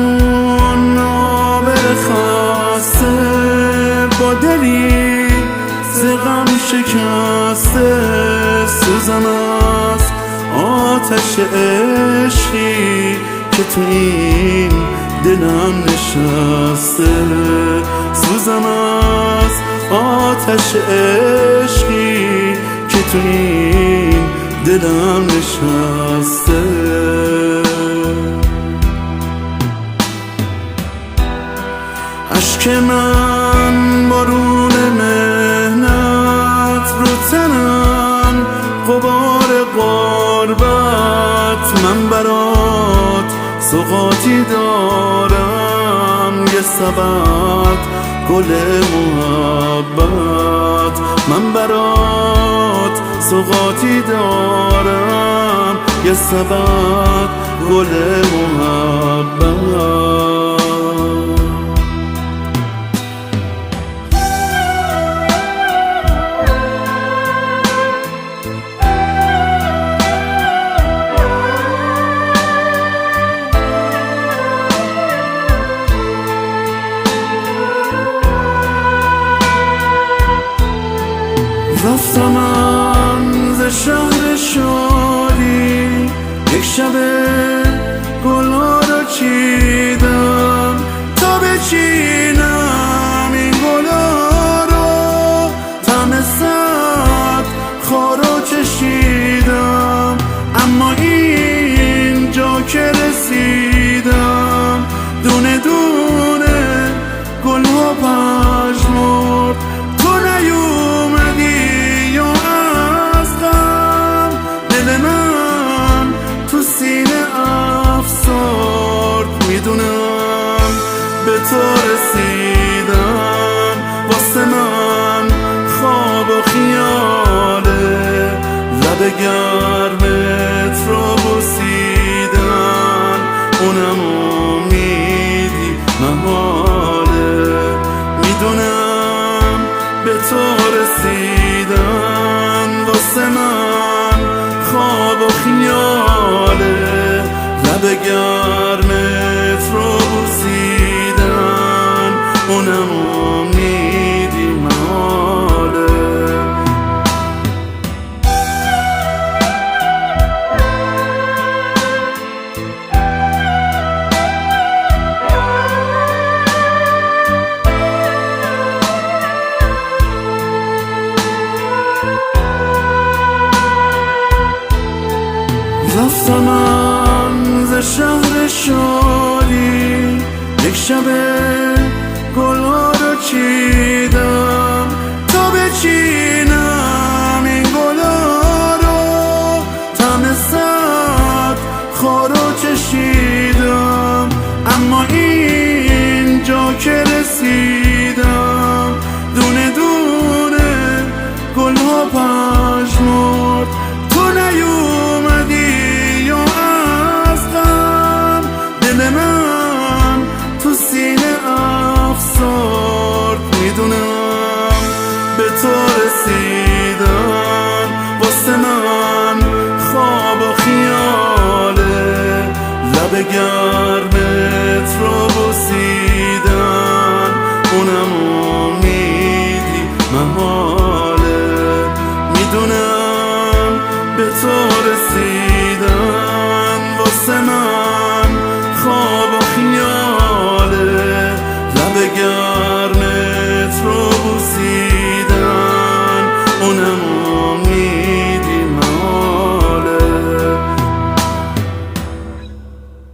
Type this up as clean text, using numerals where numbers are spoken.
اون آبر خسته با دلی زغم شکسته سوزن از آتش عشقی که تو این دلم نشسته سوزن از آتش عشقی که تو این دلم نشسته اشک من بارون مهنت رو تنم غبار غربت من برات سوغاتی دارم یه سبد گل محبت من برات سوغاتی دارم یه سبد گل محبت رفتم من ز شهر شادی یک شب گلها را چیدم تا بچینم این گلها را طعم سبز خارا چشیدم اما اینجا که رسیدم دونه دونه گلها پژمرد تو نیومدی تو سینه افسرد میدونم به تو رسیدم واسه من خواب و خیاله لب گرمت رو بوسیدن اونم امیدی محاله میدونم به تو رسیدن واسه من خواب و خیاله لب گرمت رو بوسیدن اونم امیدی محاله رفتم من ز شهر شادی یک شب